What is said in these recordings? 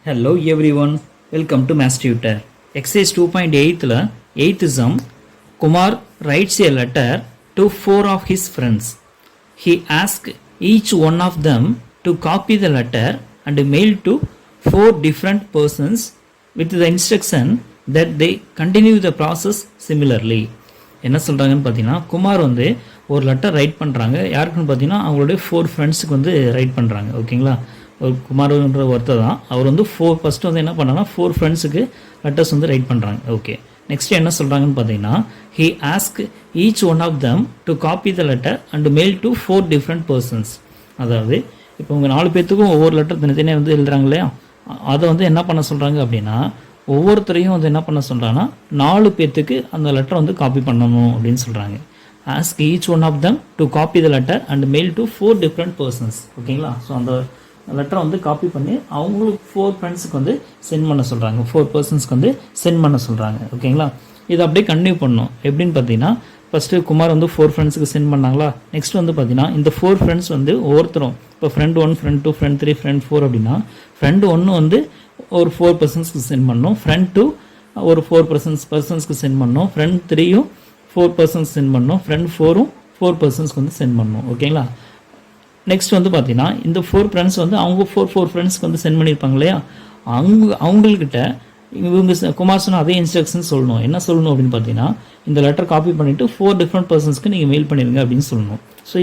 Hello everyone, welcome to Mass Tutor. Exercise 2.8 la 8th sum. Kumar writes a letter to 4 of his friends. He asks each one of them to copy the letter and mail to 4 different persons with the instruction that they continue the process similarly. என்ன சொல்கிறாங்கன்னு பார்த்தீங்கன்னா குமார் வந்து ஒரு letter right பண்ணுறாங்க. யாருக்குன்னு பார்த்தீங்கன்னா அவங்களுடைய 4 ஃப்ரெண்ட்ஸுக்கு வந்து ரைட் பண்ணுறாங்க. ஓகேங்களா, ஒரு குமார்ன்ற ஒருத்தர் தான். அவர் வந்து ஃபஸ்ட்டு வந்து என்ன பண்ணாங்கன்னா 4 ஃப்ரெண்ட்ஸுக்கு லெட்டர்ஸ் வந்து ரைட் பண்ணுறாங்க. ஓகே, நெக்ஸ்ட் என்ன சொல்கிறாங்கன்னு பார்த்தீங்கன்னா he ask each one of them to copy the letter and mail to 4 different persons. அதாவது இப்போ உங்கள் 4 பேர்த்துக்கும் ஒவ்வொரு லெட்டர் தனித்தனியாக வந்து எழுதுறாங்க இல்லையா, அதை வந்து என்ன பண்ண சொல்கிறாங்க அப்படின்னா ஒவ்வொருத்தரையும் வந்து என்ன பண்ண சொல்கிறாங்கன்னா 4 பேர்த்துக்கு அந்த லெட்டர் வந்து காப்பி பண்ணணும் அப்படின்னு சொல்கிறாங்க. Ask each one of them to copy the letter and mail to 4 different persons. ஓகேங்களா, ஸோ அந்த லெட்டரை வந்து காப்பி பண்ணி அவங்களுக்கு 4 ஃப்ரெண்ட்ஸுக்கு வந்து சென்ட் பண்ண சொல்கிறாங்க, 4 பர்சன்ஸ்க்கு வந்து சென்ட் பண்ண சொல்கிறாங்க. ஓகேங்களா, இதை அப்படியே கண்டினியூ பண்ணணும். எப்படின்னு பார்த்தீங்கன்னா ஃபஸ்ட்டு குமார் வந்து 4 ஃப்ரெண்ட்ஸுக்கு சென்ட் பண்ணாங்களா, நெக்ஸ்ட் வந்து பார்த்தீங்கன்னா இந்த 4 ஃப்ரெண்ட்ஸ் வந்து ஒவ்வொருத்தரும் இப்போ ஃப்ரெண்ட் 1, ஃப்ரெண்ட் 2, ஃப்ரெண்ட் 3, ஃப்ரெண்ட் 4 அப்படின்னா ஃப்ரெண்ட் 1 வந்து ஒரு 4 பர்சன்ஸ்க்கு சென்ட் பண்ணணும், ஃப்ரெண்ட் 2 ஒரு 4 பர்சன்ஸ்க்கு சென்ட் பண்ணணும், ஃப்ரெண்ட் 3யும் 4 பர்சன்ஸ் சென்ட் பண்ணணும், ஃப்ரெண்ட் 4ம் 4 பர்சன்ஸ்க்கு வந்து சென்ட் பண்ணணும். ஓகேங்களா, நெக்ஸ்ட் வந்து பார்த்தீங்கன்னா இந்த 4 ஃப்ரெண்ட்ஸ் வந்து அவங்க 4 ஃப்ரெண்ட்ஸ்க்கு வந்து சென்ட் பண்ணியிருப்பாங்க இல்லையா, அவங்கக்கிட்ட இவங்க குமார் சொன்ன அதே இன்ஸ்ட்ரக்ஷன் சொல்லணும். என்ன சொல்லணும் அப்படின்னு பார்த்தீங்கன்னா இந்த லெட்டர் காப்பி பண்ணிவிட்டு 4 டிஃப்ரெண்ட் பர்சன்ஸ்க்கு நீங்கள் மெயில் பண்ணிடுங்க அப்படின்னு சொல்லணும். ஸோ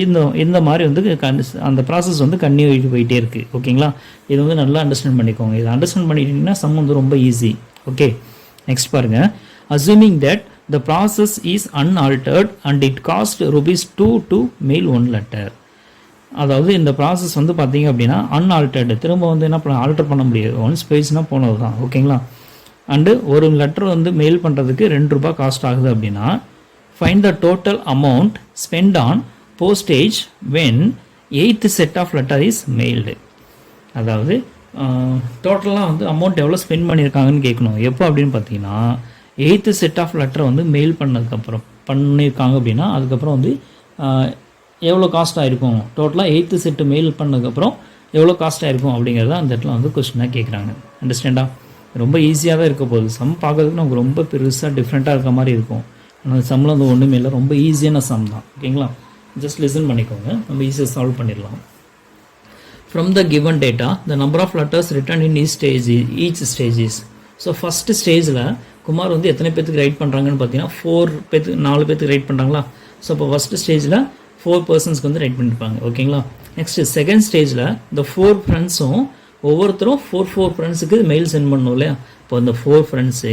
இந்த மாதிரி வந்து அந்த ப்ராசஸ் வந்து கண்டினியூ போயிட்டே இருக்குது. ஓகேங்களா, இது வந்து நல்லா அண்டர்ஸ்டாண்ட் பண்ணிக்கோங்க. இதை அண்டர்ஸ்டாண்ட் பண்ணிட்டீங்கன்னா சம் வந்து ரொம்ப ஈஸி. ஓகே, நெக்ஸ்ட் பாருங்கள். Assuming that the process is unaltered and it cost ₹2 to mail 1 letter. அதாவது இந்த ப்ராசஸ் வந்து பார்த்தீங்க அப்படின்னா அன்ஆல்டர்டு, திரும்ப வந்து என்ன பண்ண ஆல்டர் பண்ண முடியாது, ஒன்ஸ் பேஜ்னால் போனது தான். ஓகேங்களா, அண்டு ஒரு லெட்டர் வந்து மெயில் பண்ணுறதுக்கு ₹2 காஸ்ட் ஆகுது அப்படின்னா find the total amount spend on postage when 8th set of letter is mailed. அதாவது டோட்டலாக வந்து அமௌண்ட் எவ்வளோ ஸ்பெண்ட் பண்ணியிருக்காங்கன்னு கேட்கணும். எப்போ அப்படின்னு பார்த்தீங்கன்னா 8th செட் ஆஃப் லெட்டரை வந்து மெயில் பண்ணதுக்கப்புறம் பண்ணியிருக்காங்க அப்படின்னா அதுக்கப்புறம் வந்து எவ்வளோ காஸ்ட் ஆகிருக்கும், டோட்டலாக 8th செட்டு மெயில் பண்ணதுக்கப்புறம் எவ்வளோ காஸ்ட் ஆகிருக்கும் அப்படிங்கிறத அந்த இடத்துல வந்து கொஸ்டினாக கேட்குறாங்க. அண்டர்ஸ்டாண்டா, ரொம்ப ஈஸியாக தான் இருக்க போகுது. சம் பார்க்கறதுக்கு நமக்கு ரொம்ப பெருசாக டிஃப்ரெண்ட்டாக இருக்க மாதிரி இருக்கும். ஆனால் சம்மில் வந்து ஒன்றுமே இல்லை, ரொம்ப ஈஸியான சம் தான். ஓகேங்களா, ஜஸ்ட் லிசன் பண்ணிக்கோங்க, நம்ம ஈஸியாக சால்வ் பண்ணிடலாம். From the given data the number of letters written in each stages. So first ஸ்டேஜில் குமார் வந்து எத்தனை பேர்த்துக்கு ரைட் பண்ணுறாங்கன்னு பார்த்தீங்கன்னா 4 பேர்த்துக்கு ரைட் பண்ணுறாங்களா. ஸோ இப்போ ஃபஸ்ட்டு ஸ்டேஜில் 4 பர்சன்ஸ்க்கு வந்து ரைட் பண்ணியிருப்பாங்க. ஓகேங்களா, நெக்ஸ்ட்டு செகண்ட் ஸ்டேஜில் இந்த 4 ஃப்ரெண்ட்ஸும் ஒவ்வொருத்தரும் 4 ஃப்ரெண்ட்ஸுக்கு மெயில் சென்ட் பண்ணணும் இல்லையா. இப்போ இந்த 4 ஃப்ரெண்ட்ஸு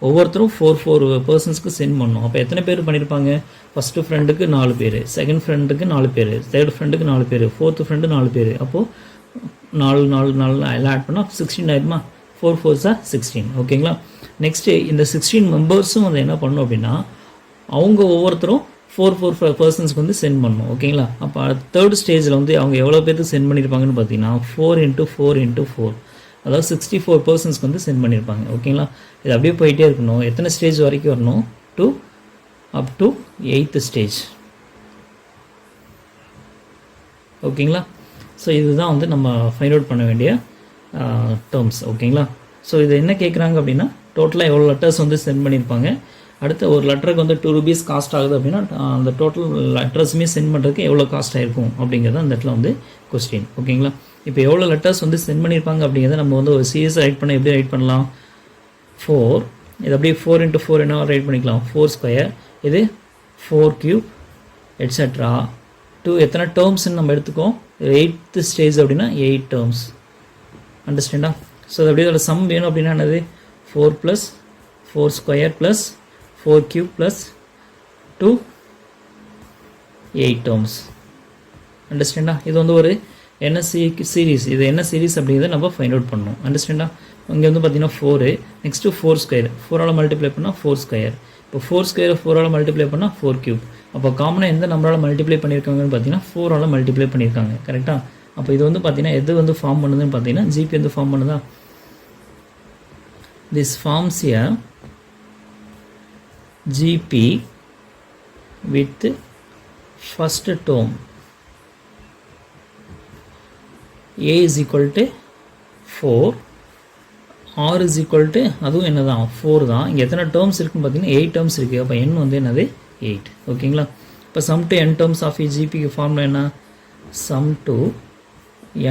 ஒவ்வொருத்தரும் 4 பர்சன்ஸ்க்கு சென்ட் பண்ணணும். அப்போ எத்தனை பேர் பண்ணியிருப்பாங்க, ஃபஸ்ட்டு ஃப்ரெண்டுக்கு 4 பேர், செகண்ட் ஃப்ரெண்டுக்கு 4 பேர், தேர்ட் ஃப்ரெண்டுக்கு 4 பேர், ஃபோர்த்து ஃப்ரெண்டு 4 பேர். அப்போது 4 எல்லாம் ஆட் பண்ணால் 16 ஆயிடுமா, 4 4s are 16. ஓகேங்களா, நெக்ஸ்ட்டு இந்த 16 மெம்பர்ஸும் வந்து என்ன பண்ணணும் அப்படின்னா அவங்க ஒவ்வொருத்தரும் 4 பர்சன்ஸ்க்கு வந்து சென்ட் பண்ணணும். ஓகேங்களா, அப்போ தேர்ட் ஸ்டேஜில் வந்து அவங்க எவ்வளோ பேருக்கு சென்ட் பண்ணியிருப்பாங்கன்னு பார்த்தீங்கன்னா 4 × 4 × 4, அதாவது 64 பர்சன்ஸ்க்கு வந்து சென்ட் பண்ணியிருப்பாங்க. ஓகேங்களா, இது அப்படியே போயிட்டே இருக்கணும். எத்தனை ஸ்டேஜ் வரைக்கும் வரணும், அப் டு 8th ஸ்டேஜ். ஓகேங்களா, ஸோ இதுதான் வந்து நம்ம ஃபைண்ட் அவுட் பண்ண வேண்டிய டேர்ம்ஸ். ஓகேங்களா, ஸோ இது என்ன கேட்குறாங்க அப்படின்னா டோட்டலாக எவ்வளோ லெட்டர்ஸ் வந்து சென்ட் பண்ணியிருப்பாங்க, அடுத்து ஒரு லெட்டருக்கு வந்து ₹2 காஸ்ட் ஆகுது அப்படின்னா அந்த டோட்டல் லெட்டர்ஸுமே சென்ட் பண்ணுறதுக்கு எவ்வளோ காஸ்ட் ஆகிருக்கும் அப்படிங்கிறது அந்த இடத்துல வந்து கொஸ்டின். ஓகேங்களா, இப்போ எவ்வளோ லெட்டர்ஸ் வந்து சென்ட் பண்ணியிருப்பாங்க அப்படிங்கிறத நம்ம வந்து ஒரு சீரியஸாக ரைட் பண்ண எப்படி ரைட் பண்ணலாம், 4, இது அப்படியே 4 × 4 என்ன ரைட் பண்ணிக்கலாம், 4², இது 4³ எட்ஸெட்ரா. 2 எத்தனை டேர்ம்ஸ்ன்னு நம்ம எடுத்துக்கோம், 8th ஸ்டேஜ் அப்படின்னா 8 டேர்ம்ஸ். அண்டர்ஸ்டாண்டா, ஸோ அது அப்படியே அதோட சம் வேணும் அப்படின்னா என்னது 4 + 4² + 4³ + 2 8 டேர்ம்ஸ். அண்டர்ஸ்டாண்டா, இது வந்து ஒரு என்ன சீரீஸ், இது என்ன சீரீஸ் அப்படிங்கிறத நம்ம ஃபைண்ட் அவுட் பண்ணணும். அண்டர்ஸ்டாண்டா, இங்கே வந்து பார்த்தீங்கன்னா 4, நெக்ஸ்ட்டு 4², 4ஆல் மல்டிப்ளை பண்ணால் 4², இப்போ 4² 4ஆல் மல்டிப்ளை பண்ணால் 4³. அப்போ காமனாக எந்த நம்பரால் மல்டிப்ளை பண்ணியிருக்காங்கன்னு பார்த்தீங்கன்னா 4ஆல் மல்டிப்ளை பண்ணியிருக்காங்க. கரெக்டாக, அப்போ இது வந்து பார்த்தீங்கன்னா எது வந்து ஃபார்ம் பண்ணுதுன்னு பார்த்தீங்கன்னா ஜிபி வந்து ஃபார்ம் பண்ணுதா, this forms a GP with first term A is equal to 4, r is equal to அதுவும் என்னதான் 4 தான். இங்கே எத்தனை டேர்ம்ஸ் இருக்குன்னு பார்த்தீங்கன்னா 8 டேர்ம்ஸ் இருக்குது. அப்போ n வந்து என்னது 8. ஓகேங்களா? இப்போ sum to n terms of a GPக்கு ஃபார்முலா என்ன? sum to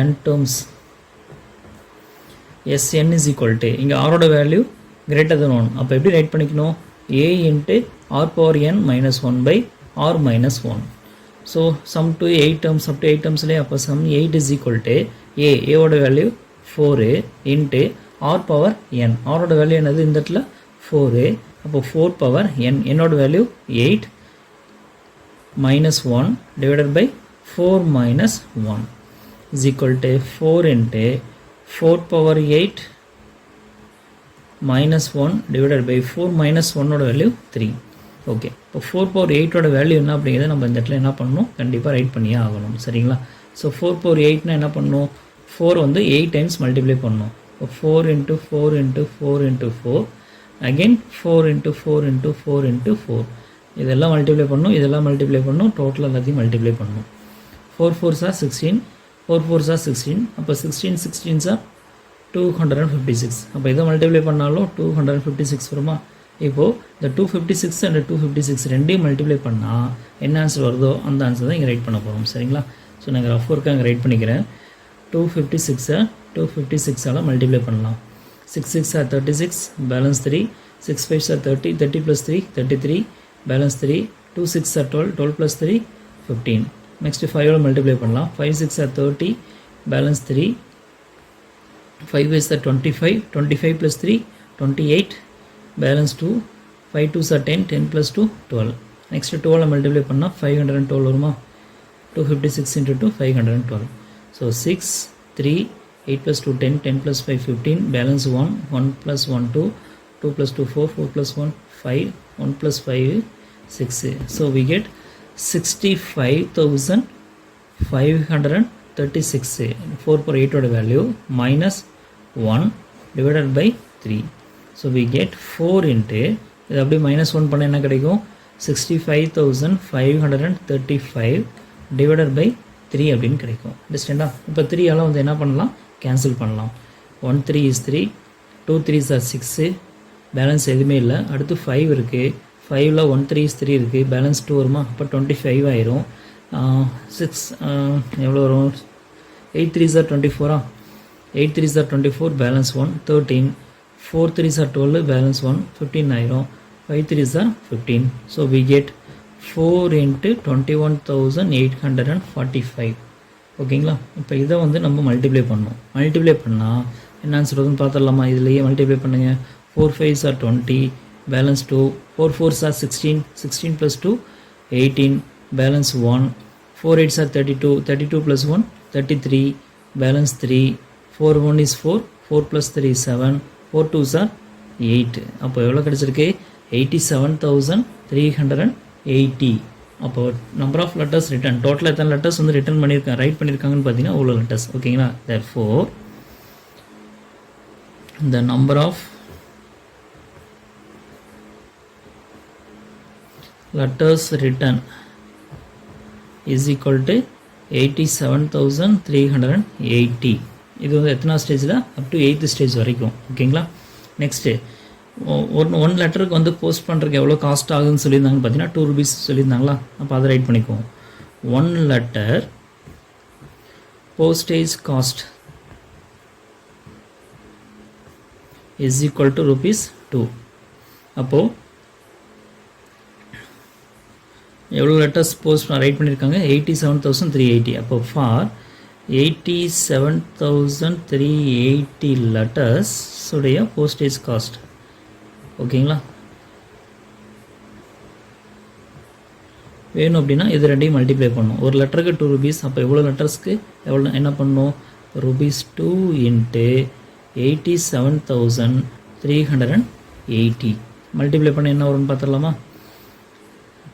n terms Sn is equal to இங்கே r-ஓட வேல்யூ greater than 1. அப்போ எப்படி ரைட் பண்ணிக்கணும்? a into r power n minus 1 by r minus 1. So sum to 8 terms up to 8 terms லே அப்போ sum 8 is equal to a ஓட value 4 into r power n. r ஓட value என்னது இந்த இடத்துல 4. அப்போ 4 power n. n ஓட value 8 minus 1 divided by 4 minus 1 is equal to 4 into 4 power 8 minus 1 divided by 4 minus 1 ஓட value 3. Okay, இப்போ 4 power 8 ஓட வேல்யூ என்ன அப்படிங்கிறத நம்ம இந்த இடத்துல என்ன பண்ணணும்? கண்டிப்பாக ரைட் பண்ணியே ஆகணும். சரிங்களா? ஸோ 4 power 8னா என்ன பண்ணணும்? 4 வந்து 8 டைம்ஸ் மல்டிப்ளை பண்ணணும். இப்போ 4 into 4 into 4 into 4 again 4 into 4 into 4 into 4 இதெல்லாம் மல்டிப்ளை பண்ணணும், இதெல்லாம் மல்டிப்ளை பண்ணணும், டோட்டல் எல்லாத்தையும் மல்டிப்ளை பண்ணணும். 4 4s are 16, 4 4s are 16. அப்போ 16 16s are 256. அப்போ இதை மல்டிப்ளை பண்ணாலும் 256 வருமா? இப்போது இந்த 256 அண்ட் 256 ரெண்டையும் மல்டிப்ளை பண்ணால் என்ன ஆன்சர் வருதோ அந்த ஆன்சர் தான் இங்கே ரைட் பண்ண போகிறோம். சரிங்களா? ஸோ நாங்கள் ரஃப் ஒர்க்காக அங்கே ரைட் பண்ணிக்கிறேன். 256 256ஆல் மல்டிப்ளை பண்ணலாம். 6 6 are 36, balance 3, 6 5 are 30, 30 plus 3 33, balance 3, 2 6 are 12, 12 plus 3 15. Next 5 multiply பண்ணலாம். 5 6 are 30, balance 3, 5 is 25, 25 plus 3 28, balance 2, 5 2s are 10, 10 plus 2 12. Next 12 multiply பண்ணால் 512 வருமா? 256 into 2 512. So 6 3 8 plus 2 10, 10 plus 5 15, balance 1, 1 plus 1 2, 2 plus 2 4, 4 plus 1 5, 1 plus 5 6. So we get 65,536. 4 per 8 oda value minus 1 divided by 3. So we get 4 into இது அப்படி minus 1 பண்ண என்ன கிடைக்கும்? 65,535 divided by 3 அப்படின்னு கிடைக்கும். அண்டர்ஸ்டாண்டா? இப்போ 3 ஆல் வந்து என்ன பண்ணலாம்? கேன்சல் பண்ணலாம். 1 3 is 3, 2 3s are 6, பேலன்ஸ் எதுவுமே இல்லை. அடுத்து 5 இருக்குது. 5ல் 1 3 is 3 இருக்குது, பேலன்ஸ் 2 வருமா? அப்போ 25 ஆயிரும். 6 எவ்வளோ வரும்? 8 3s are 24. 8 3s are 24, balance 1 13, 4 3s are 12, balance 1 15 ஆயிரும். 5 3s are 15. So we get 4 into 21,845. ஓகேங்களா? இப்போ இதை வந்து நம்ம மல்டிப்ளை பண்ணோம். மல்டிப்ளை பண்ணால் என்ன ஆன்சர் வருதுன்னு பார்த்துடலாமா? இதுலேயே மல்டிப்ளை பண்ணுங்கள். 4 5s are 20, balance 2, 4 4s are 16, 16 plus 2 18, balance 1, 4 8s are 32, 32 plus 1 33, balance 3, 4 1 is 4, 4 plus 3 is 7, 4 2s are 8. அப்போ எவ்வளோ கிடச்சிருக்கு? 87,380. அப்போ நம்பர் ஆஃப் லெட்டர்ஸ் ரிட்டன், டோட்டலாக எத்தனை லெட்டர்ஸ் வந்து ரிட்டன் பண்ணியிருக்காங்க, ரைட் பண்ணியிருக்காங்கன்னு பார்த்தீங்கன்னா அவ்வளோ லெட்டர்ஸ். ஓகேங்களா? therefore the number of letters written is equal to 87,380. இது வந்து எத்தனை ஸ்டேஜில்? அப் டு 8th ஸ்டேஜ் வரைக்கும். ஓகேங்களா? நெக்ஸ்ட்டு ஒன் லெட்டருக்கு வந்து போஸ்ட் பண்ணுறதுக்கு எவ்வளோ காஸ்ட் ஆகுதுன்னு சொல்லியிருந்தாங்கன்னு பார்த்தீங்கன்னா 2 rupees சொல்லியிருந்தாங்களா? அப்போ அதை ரைட் பண்ணிக்குவோம். 1 letter postage cost is equal to rupees 2. அப்போது எவ்வளோ லெட்டர்ஸ் போஸ்ட் ரைட் பண்ணியிருக்காங்க? 87,380. அப்போ ஃபார் 87,380 லெட்டர்ஸ் உடைய போஸ்டேஜ் காஸ்ட். ஓகேங்களா? வேணும் அப்படின்னா இது ரெண்டையும் மல்டிப்ளை பண்ணணும். ஒரு லெட்டருக்கு 2 rupees. அப்போ எவ்வளோ லெட்டர்ஸ்க்கு எவ்வளோ என்ன பண்ணணும்? rupees 2 into 87,380 மல்டிப்ளை பண்ண என்ன வரும்னு பார்த்துடலாமா?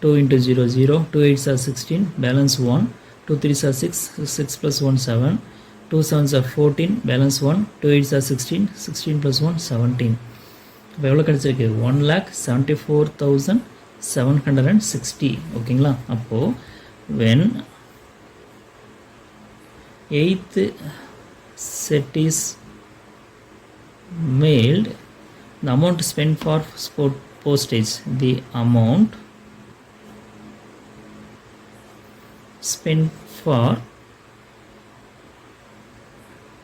2 into 0 0, 2 8s are 16, balance 1, 2 3s are 6, 6 plus 1 7, 2 7s are 14, balance 1, 2 8s are 16, 16 plus 1 17. இப்போ எவ்வளோ கிடச்சிருக்கு? 1,74,760. ஓகேங்களா? அப்போது when 8th set is mailed. The amount spent for postage. The amount spent for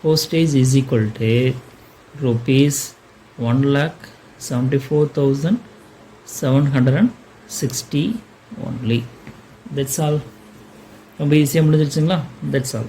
postage is equal to rupees 1,74,760 only. That's all. ரொம்ப ஈஸியாக முடிஞ்சிருச்சுங்களா? That's all.